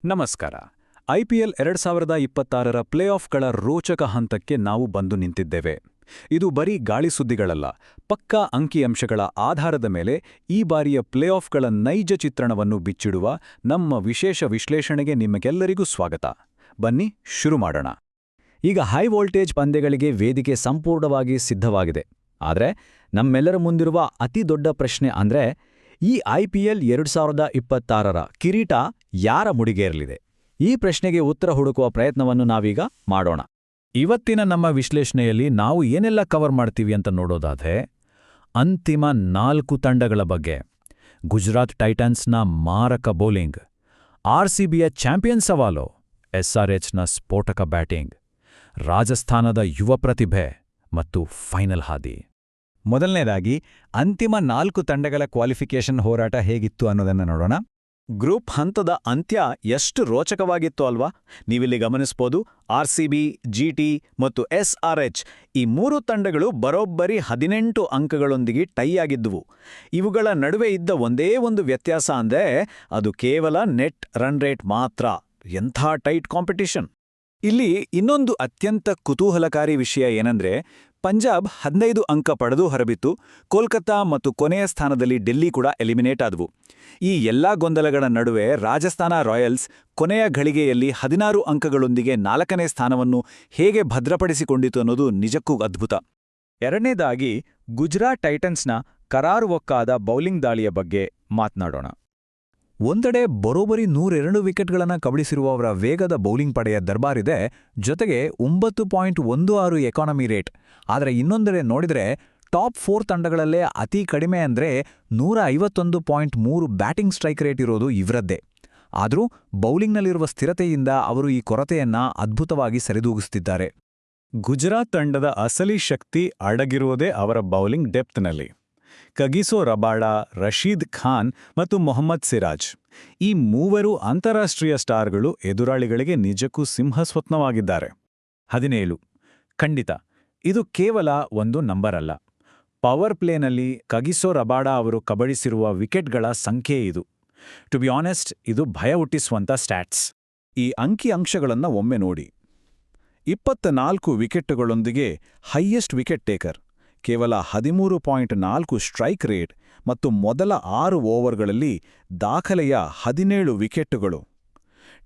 ನಮಸ್ಕಾರ. ಐಪಿಎಲ್ 2026ರ ಪ್ಲೇಆಫ್ಗಳ ರೋಚಕ ಹಂತಕ್ಕೆ ನಾವು ಬಂದು ನಿಂತಿದ್ದೇವೆ. ಇದು ಬರೀ ಗಾಳಿ ಸುದ್ದಿಗಳಲ್ಲ, ಪಕ್ಕಾ ಅಂಕಿಅಂಶಗಳ ಆಧಾರದ ಮೇಲೆ ಈ ಬಾರಿಯ ಪ್ಲೇಆಫ್ಗಳ ನೈಜ ಚಿತ್ರಣವನ್ನು ಬಿಚ್ಚಿಡುವ ನಮ್ಮ ವಿಶೇಷ ವಿಶ್ಲೇಷಣೆಗೆ ನಿಮಗೆಲ್ಲರಿಗೂ ಸ್ವಾಗತ. ಬನ್ನಿ ಶುರು ಮಾಡೋಣ. ಈಗ ಹೈ ವೋಲ್ಟೇಜ್ ಪಂದ್ಯಗಳಿಗೆ ವೇದಿಕೆ ಸಂಪೂರ್ಣವಾಗಿ ಸಿದ್ಧವಾಗಿದೆ. ಆದರೆ ನಮ್ಮೆಲ್ಲರ ಮುಂದಿರುವ ಅತಿ ದೊಡ್ಡ ಪ್ರಶ್ನೆ ಅಂದ್ರೆ, ಈ ಐಪಿಎಲ್ 2026ರ ಕಿರೀಟ ಯಾರ ಮುಡಿಗೇರಲಿದೆ? ಈ ಪ್ರಶ್ನೆಗೆ ಉತ್ತರ ಹುಡುಕುವ ಪ್ರಯತ್ನವನ್ನು ನಾವೀಗ ಮಾಡೋಣ. ಇವತ್ತಿನ ನಮ್ಮ ವಿಶ್ಲೇಷಣೆಯಲ್ಲಿ ನಾವು ಏನೆಲ್ಲ ಕವರ್ ಮಾಡ್ತೀವಿ ಅಂತ ನೋಡೋದಾದ್ರೆ, ಅಂತಿಮ 4 ತಂಡಗಳ ಬಗ್ಗೆ, ಗುಜರಾತ್ ಟೈಟನ್ಸ್ನ ಮಾರಕ ಬೌಲಿಂಗ್, ಆರ್ಸಿಬಿಯ ಚಾಂಪಿಯನ್ ಸವಾಲು, ಎಸ್ಆರ್ಎಚ್ನ ಸ್ಫೋಟಕ ಬ್ಯಾಟಿಂಗ್, ರಾಜಸ್ಥಾನದ ಯುವ ಪ್ರತಿಭೆ ಮತ್ತು ಫೈನಲ್ ಹಾದಿ. ಮೊದಲನೇದಾಗಿ, ಅಂತಿಮ 4 ತಂಡಗಳ ಕ್ವಾಲಿಫಿಕೇಷನ್ ಹೋರಾಟ ಹೇಗಿತ್ತು ಅನ್ನೋದನ್ನು ನೋಡೋಣ. ಗ್ರೂಪ್ ಹಂತದ ಅಂತ್ಯ ಎಷ್ಟು ರೋಚಕವಾಗಿತ್ತು ಅಲ್ವಾ? ನೀವಿಲ್ಲಿ ಗಮನಿಸ್ಬೋದು, ಆರ್ಸಿಬಿ, ಜಿಟಿ ಮತ್ತು ಎಸ್ಆರ್ಎಚ್ ಈ 3 ತಂಡಗಳು ಬರೋಬ್ಬರಿ 18 ಅಂಕಗಳೊಂದಿಗೆ ಟೈ ಆಗಿದ್ದುವು. ಇವುಗಳ ನಡುವೆ ಇದ್ದ ಒಂದೇ ಒಂದು ವ್ಯತ್ಯಾಸ ಅಂದ್ರೆ ಅದು ಕೇವಲ ನೆಟ್ ರನ್ ರೇಟ್ ಮಾತ್ರ. ಎಂಥ ಟೈಟ್ ಕಾಂಪಿಟಿಷನ್! ಇಲ್ಲಿ ಇನ್ನೊಂದು ಅತ್ಯಂತ ಕುತೂಹಲಕಾರಿ ವಿಷಯ ಏನಂದ್ರೆ, ಪಂಜಾಬ್ 15 ಅಂಕ ಪಡೆದು ಹೊರಬಿತ್ತು, ಕೋಲ್ಕತ್ತಾ ಮತ್ತು ಕೊನೆಯ ಸ್ಥಾನದಲ್ಲಿ ಡೆಲ್ಲಿ ಕೂಡ ಎಲಿಮಿನೇಟ್ ಆದವು. ಈ ಎಲ್ಲಾ ಗೊಂದಲಗಳ ನಡುವೆ ರಾಜಸ್ಥಾನ ರಾಯಲ್ಸ್ ಕೊನೆಯ ಘಳಿಗೆಯಲ್ಲಿ 16 ಅಂಕಗಳೊಂದಿಗೆ 4ನೇ ಸ್ಥಾನವನ್ನು ಹೇಗೆ ಭದ್ರಪಡಿಸಿಕೊಂಡಿತು ಅನ್ನೋದು ನಿಜಕ್ಕೂ ಅದ್ಭುತ. ಎರಡನೇದಾಗಿ, ಗುಜರಾತ್ ಟೈಟನ್ಸ್ನ ಕರಾರುವಕ್ಕಾದ ಬೌಲಿಂಗ್ ದಾಳಿಯ ಬಗ್ಗೆ ಮಾತನಾಡೋಣ. ಒಂದೆಡೆ ಬರೋಬ್ಬರಿ 102 ವಿಕೆಟ್ಗಳನ್ನು ಕಬಳಿಸಿರುವ ಅವರ ವೇಗದ ಬೌಲಿಂಗ್ ಪಡೆಯ ದರ್ಬಾರಿದೆ, ಜೊತೆಗೆ 9.16 ಎಕಾನಮಿ ರೇಟ್. ಆದರೆ ಇನ್ನೊಂದೆಡೆ ನೋಡಿದ್ರೆ ಟಾಪ್ 4 ತಂಡಗಳಲ್ಲೇ ಅತಿ ಕಡಿಮೆ ಅಂದ್ರೆ 151.3 ಬ್ಯಾಟಿಂಗ್ ಸ್ಟ್ರೈಕ್ ರೇಟ್ ಇರೋದು ಇವರದ್ದೇ. ಆದರೂ ಬೌಲಿಂಗ್ನಲ್ಲಿರುವ ಸ್ಥಿರತೆಯಿಂದ ಅವರು ಈ ಕೊರತೆಯನ್ನ ಅದ್ಭುತವಾಗಿ ಸರಿದೂಗಿಸುತ್ತಿದ್ದಾರೆ. ಗುಜರಾತ್ ತಂಡದ ಅಸಲಿ ಶಕ್ತಿ ಅಡಗಿರುವುದೇ ಅವರ ಬೌಲಿಂಗ್ ಡೆಪ್ತ್ನಲ್ಲಿ. ಕಗಿಸೋ ರಬಾಡಾ, ರಶೀದ್ ಖಾನ್ ಮತ್ತು ಮೊಹಮ್ಮದ್ ಸಿರಾಜ್ ಈ 3 ಅಂತಾರಾಷ್ಟ್ರೀಯ ಸ್ಟಾರ್ಗಳು ಎದುರಾಳಿಗಳಿಗೆ ನಿಜಕ್ಕೂ ಸಿಂಹಸ್ವಪ್ನವಾಗಿದ್ದಾರೆ. 17 ಖಂಡಿತ ಇದು ಕೇವಲ ಒಂದು ನಂಬರ್ ಅಲ್ಲ. ಪವರ್ ಪ್ಲೇನಲ್ಲಿ ಕಗಿಸೋ ರಬಾಡಾ ಅವರು ಕಬಳಿಸಿರುವ ವಿಕೆಟ್ಗಳ ಸಂಖ್ಯೆ ಇದು. ಟು ಬಿ ಆನೆಸ್ಟ್, ಇದು ಭಯ ಹುಟ್ಟಿಸುವಂಥ ಸ್ಟ್ಯಾಟ್ಸ್. ಈ ಅಂಕಿಅಂಶಗಳನ್ನು ಒಮ್ಮೆ ನೋಡಿ. 24 ವಿಕೆಟ್ಗಳೊಂದಿಗೆ ಹೈಯೆಸ್ಟ್ ವಿಕೆಟ್ ಟೇಕರ್, ಕೇವಲ 13.4 ಸ್ಟ್ರೈಕ್ ರೇಟ್ ಮತ್ತು ಮೊದಲ 6 ಓವರ್ಗಳಲ್ಲಿ ದಾಖಲೆಯ 17 ವಿಕೆಟ್ಟುಗಳು.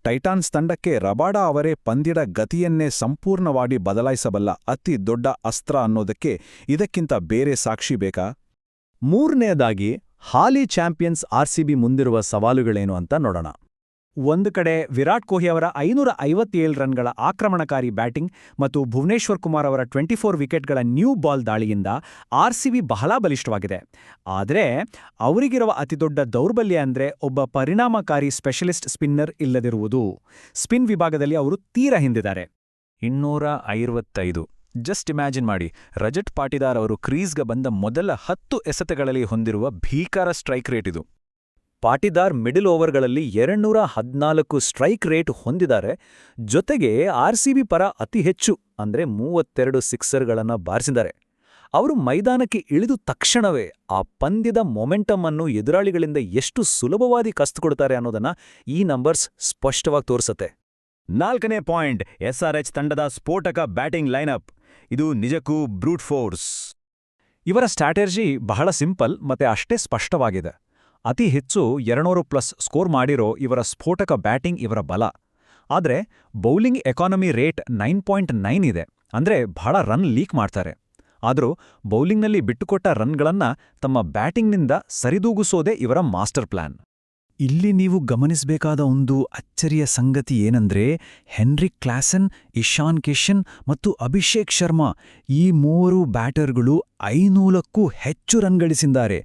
ಟೈಟಾನ್ಸ್ ತಂಡಕ್ಕೆ ರಬಾಡಾ ಅವರೇ ಪಂದ್ಯದ ಗತಿಯನ್ನೇ ಸಂಪೂರ್ಣವಾಗಿ ಬದಲಾಯಿಸಬಲ್ಲ ಅತಿ ದೊಡ್ಡ ಅಸ್ತ್ರ ಅನ್ನೋದಕ್ಕೆ ಇದಕ್ಕಿಂತ ಬೇರೆ ಸಾಕ್ಷಿ ಬೇಕಾ? ಮೂರನೆಯದಾಗಿ, ಹಾಲಿ ಚಾಂಪಿಯನ್ಸ್ ಆರ್ಸಿಬಿ ಮುಂದಿರುವ ಸವಾಲುಗಳೇನು ಅಂತ ನೋಡೋಣ. ಒಂದು ಕಡೆ ವಿರಾಟ್ ಕೊಹ್ಲಿ ಅವರ 557 ರನ್ಗಳ ಆಕ್ರಮಣಕಾರಿ ಬ್ಯಾಟಿಂಗ್ ಮತ್ತು ಭುವನೇಶ್ವರ್ ಕುಮಾರ್ ಅವರ 24 ವಿಕೆಟ್ಗಳ ನ್ಯೂ ಬಾಲ್ ದಾಳಿಯಿಂದ ಆರ್ಸಿಬಿ ಬಹಳ ಬಲಿಷ್ಠವಾಗಿದೆ. ಆದರೆ ಅವರಿಗಿರುವ ಅತಿದೊಡ್ಡ ದೌರ್ಬಲ್ಯ ಅಂದ್ರೆ ಒಬ್ಬ ಪರಿಣಾಮಕಾರಿ ಸ್ಪೆಷಲಿಸ್ಟ್ ಸ್ಪಿನ್ನರ್ ಇಲ್ಲದಿರುವುದು. ಸ್ಪಿನ್ ವಿಭಾಗದಲ್ಲಿ ಅವರು ತೀರಾ ಹಿಂದಿದ್ದಾರೆ. 255. ಜಸ್ಟ್ ಇಮ್ಯಾಜಿನ್ ಮಾಡಿ, ರಜತ್ ಪಾಟಿದಾರ್ ಅವರು ಕ್ರೀಸ್ಗೆ ಬಂದ ಮೊದಲ 10 ಎಸೆತಗಳಲ್ಲಿ ಹೊಂದಿರುವ ಭೀಕರ ಸ್ಟ್ರೈಕ್ ರೇಟ್ ಇದು. ಪಾಟಿದಾರ್ ಮಿಡಲ್ ಓವರ್ಗಳಲ್ಲಿ 214 ಸ್ಟ್ರೈಕ್ ರೇಟ್ ಹೊಂದಿದ್ದಾರೆ. ಜೊತೆಗೆ ಆರ್ಸಿಬಿ ಪರ ಅತಿ ಹೆಚ್ಚು ಅಂದ್ರೆ 32 ಸಿಕ್ಸರ್ಗಳನ್ನು ಬಾರಿಸಿದ್ದಾರೆ. ಅವರು ಮೈದಾನಕ್ಕೆ ಇಳಿದು ತಕ್ಷಣವೇ ಆ ಪಂದ್ಯದ ಮೊಮೆಂಟಮ್ ಅನ್ನು ಎದುರಾಳಿಗಳಿಂದ ಎಷ್ಟು ಸುಲಭವಾಗಿ ಕಸಿದುಕೊಡ್ತಾರೆ ಅನ್ನೋದನ್ನ ಈ ನಂಬರ್ಸ್ ಸ್ಪಷ್ಟವಾಗಿ ತೋರಿಸುತ್ತೆ. 4ನೇ ಪಾಯಿಂಟ್, ಎಸ್ಆರ್ಎಚ್ ತಂಡದ ಸ್ಫೋಟಕ ಬ್ಯಾಟಿಂಗ್ ಲೈನಪ್. ಇದು ನಿಜಕ್ಕೂ ಬ್ರೂಟ್ ಫೋರ್ಸ್. ಇವರ ಸ್ಟ್ರಾಟಜಿ ಬಹಳ ಸಿಂಪಲ್ ಮತ್ತೆ ಅಷ್ಟೇ ಸ್ಪಷ್ಟವಾಗಿದೆ. ಅತಿ ಹೆಚ್ಚು 200+ ಸ್ಕೋರ್ ಮಾಡಿರೋ ಇವರ ಸ್ಫೋಟಕ ಬ್ಯಾಟಿಂಗ್ ಇವರ ಬಲ. ಆದರೆ ಬೌಲಿಂಗ್ ಎಕಾನಮಿ ರೇಟ್ 9.9 ಇದೆ, ಅಂದ್ರೆ ಬಹಳ ರನ್ ಲೀಕ್ ಮಾಡ್ತಾರೆ. ಆದರೂ ಬೌಲಿಂಗ್ನಲ್ಲಿ ಬಿಟ್ಟುಕೊಟ್ಟ ರನ್ಗಳನ್ನ ತಮ್ಮ ಬ್ಯಾಟಿಂಗ್ನಿಂದ ಸರಿದೂಗಿಸೋದೇ ಇವರ ಮಾಸ್ಟರ್ ಪ್ಲಾನ್. ಇಲ್ಲಿ ನೀವು ಗಮನಿಸಬೇಕಾದ ಒಂದು ಅಚ್ಚರಿಯ ಸಂಗತಿ ಏನಂದ್ರೆ, ಹೆನ್ರಿಕ್ ಕ್ಲಾಸನ್, ಇಶಾನ್ ಕಿಶನ್ ಮತ್ತು ಅಭಿಷೇಕ್ ಶರ್ಮಾ ಈ 3 ಬ್ಯಾಟರ್ಗಳು 500ಕ್ಕೂ ಹೆಚ್ಚು ರನ್ ಗಳಿಸಿದ್ದಾರೆ.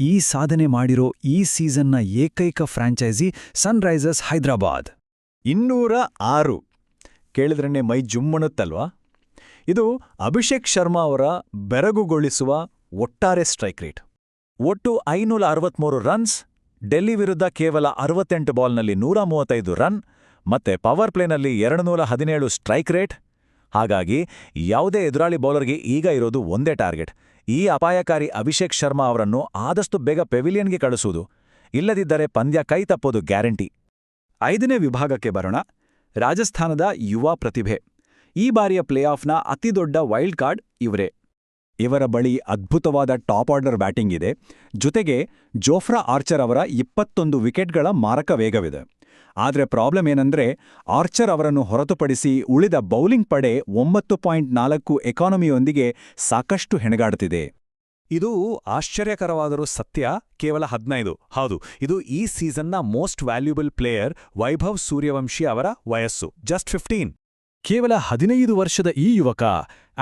ಈ ಸಾಧನೆ ಮಾಡಿರೋ ಈ ಸೀಸನ್ನ ಏಕೈಕ ಫ್ರಾಂಚೈಸಿ ಸನ್ರೈಸರ್ಸ್ ಹೈದರಾಬಾದ್. 206 ಕೇಳಿದ್ರನ್ನೇ ಮೈ ಜುಮ್ಮನುತ್ತಲ್ವಾ? ಇದು ಅಭಿಷೇಕ್ ಶರ್ಮಾ ಅವರ ಬೆರಗುಗೊಳಿಸುವ ಒಟ್ಟಾರೆ ಸ್ಟ್ರೈಕ್ ರೇಟ್. ಒಟ್ಟು 563 ರನ್ಸ್, ಡೆಲ್ಲಿ ವಿರುದ್ಧ ಕೇವಲ 68 ಬಾಲ್ನಲ್ಲಿ 135 ರನ್, ಮತ್ತೆ ಪವರ್ ಪ್ಲೇನಲ್ಲಿ 217 ಸ್ಟ್ರೈಕ್ ರೇಟ್. ಹಾಗಾಗಿ ಯಾವುದೇ ಎದುರಾಳಿ ಬೌಲರ್ಗೆ ಈಗ ಇರೋದು ಒಂದೇ ಟಾರ್ಗೆಟ್, ಈ ಅಪಾಯಕಾರಿ ಅಭಿಷೇಕ್ ಶರ್ಮಾ ಅವರನ್ನು ಆದಷ್ಟು ಬೇಗ ಪೆವಿಲಿಯನ್ಗೆ ಕಳಿಸುವುದು. ಇಲ್ಲದಿದ್ದರೆ ಪಂದ್ಯ ಕೈ ತಪ್ಪೋದು ಗ್ಯಾರಂಟಿ. 5ನೇ ವಿಭಾಗಕ್ಕೆ ಬರೋಣ. ರಾಜಸ್ಥಾನದ ಯುವ ಪ್ರತಿಭೆ. ಈ ಬಾರಿಯ ಪ್ಲೇಆಫ್ನ ಅತಿದೊಡ್ಡ ವೈಲ್ಡ್ ಕಾರ್ಡ್ ಇವರೇ. ಇವರ ಬಳಿ ಅದ್ಭುತವಾದ ಟಾಪ್ ಆರ್ಡರ್ ಬ್ಯಾಟಿಂಗ್ ಇದೆ. ಜೊತೆಗೆ ಜೋಫ್ರಾ ಆರ್ಚರ್ ಅವರ 21 ವಿಕೆಟ್ಗಳ ಮಾರಕ ವೇಗವಿದೆ. ಆದರೆ ಪ್ರಾಬ್ಲಮ್ ಏನಂದ್ರೆ, ಆರ್ಚರ್ ಅವರನ್ನು ಹೊರತುಪಡಿಸಿ ಉಳಿದ ಬೌಲಿಂಗ್ ಪಡೆ 9.4 ಎಕಾನಮಿಯೊಂದಿಗೆ ಸಾಕಷ್ಟು ಹೆಣಗಾಡುತ್ತಿದೆ. ಇದು ಆಶ್ಚರ್ಯಕರವಾದರೂ ಸತ್ಯ. ಕೇವಲ 15. ಹೌದು, ಇದು ಈ ಸೀಸನ್ನ most valuable player Vaibhav Suryavanshi ಅವರ ವಯಸ್ಸು ಜಸ್ಟ್ 15. ಕೇವಲ 15 ವರ್ಷದ ಈ ಯುವಕ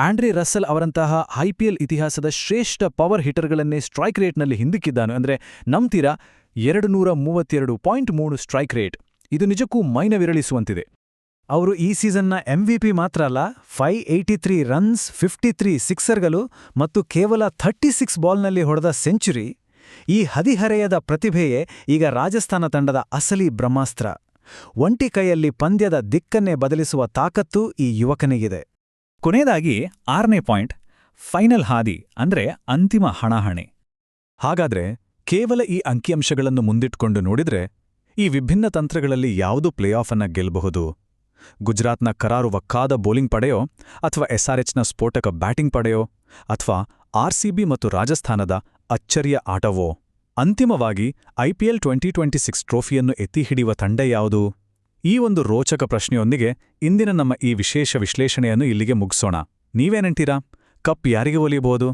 ಆಂಡ್ರೆ ರಸಲ್ ಅವರಂತಹ ಐಪಿಎಲ್ ಇತಿಹಾಸದ ಶ್ರೇಷ್ಠ ಪವರ್ ಹಿಟರ್ಗಳನ್ನೇ ಸ್ಟ್ರೈಕ್ ರೇಟ್ನಲ್ಲಿ ಹಿಂದಿಕ್ಕಿದ್ದಾನೆ. ಅಂದ್ರೆ ನಂಬ್ತೀರಾ, 232.3 ಸ್ಟ್ರೈಕ್ ರೇಟ್. ಇದು ನಿಜಕ್ಕೂ ಮೈನವಿರಳಿಸುವಂತಿದೆ. ಅವರು ಈ ಸೀಸನ್ನ MVP ಮಾತ್ರ ಅಲ್ಲ, 583 ರನ್ಸ್, 53 ಸಿಕ್ಸರ್ಗಳು ಮತ್ತು ಕೇವಲ 36 ಬಾಲ್ನಲ್ಲಿ ಹೊಡೆದ ಸೆಂಚುರಿ. ಈ ಹದಿಹರೆಯದ ಪ್ರತಿಭೆಯೇ ಈಗ ರಾಜಸ್ಥಾನ ತಂಡದ ಅಸಲಿ ಬ್ರಹ್ಮಾಸ್ತ್ರ. ಒಂಟಿ ಕೈಯಲ್ಲಿ ಪಂದ್ಯದ ದಿಕ್ಕನ್ನೇ ಬದಲಿಸುವ ತಾಕತ್ತು ಈ ಯುವಕನಿಗಿದೆ. ಕೊನೆಯದಾಗಿ 6ನೇ ಪಾಯಿಂಟ್, ಫೈನಲ್ ಹಾದಿ ಅಂದ್ರೆ ಅಂತಿಮ ಹಣಾಹಣಿ. ಹಾಗಾದ್ರೆ ಕೇವಲ ಈ ಅಂಕಿಅಂಶಗಳನ್ನು ಮುಂದಿಟ್ಕೊಂಡು ನೋಡಿದ್ರೆ ಈ ವಿಭಿನ್ನ ತಂತ್ರಗಳಲ್ಲಿ ಯಾವುದು ಪ್ಲೇಆಫ್ ಅನ್ನ ಗೆಲ್ಲಬಹುದು? ಗುಜರಾತ್ನ ಕರಾರುವಕ್ಕಾದ ಬೌಲಿಂಗ್ ಪಡೆಯೋ, ಅಥವಾ SRHನ ಸ್ಫೋಟಕ ಬ್ಯಾಟಿಂಗ್ ಪಡೆಯೋ, ಅಥವಾ RCB ಮತ್ತು ರಾಜಸ್ಥಾನದ ಅಚ್ಚರಿಯ ಆಟವೋ? ಅಂತಿಮವಾಗಿ IPL 2026 ಟ್ರೋಫಿಯನ್ನು ಎತ್ತಿ ಹಿಡಿಯುವ ತಂಡ ಯಾವುದು? ಈ ಒಂದು ರೋಚಕ ಪ್ರಶ್ನೆಯೊಂದಿಗೆ ಇಂದಿನ ನಮ್ಮ ಈ ವಿಶೇಷ ವಿಶ್ಲೇಷಣೆಯನ್ನು ಇಲ್ಲಿಗೆ ಮುಗಿಸೋಣ. ನೀವೇನಂತೀರಾ? ಕಪ್ ಯಾರಿಗೆ ಒಲಿಯಬಹುದು?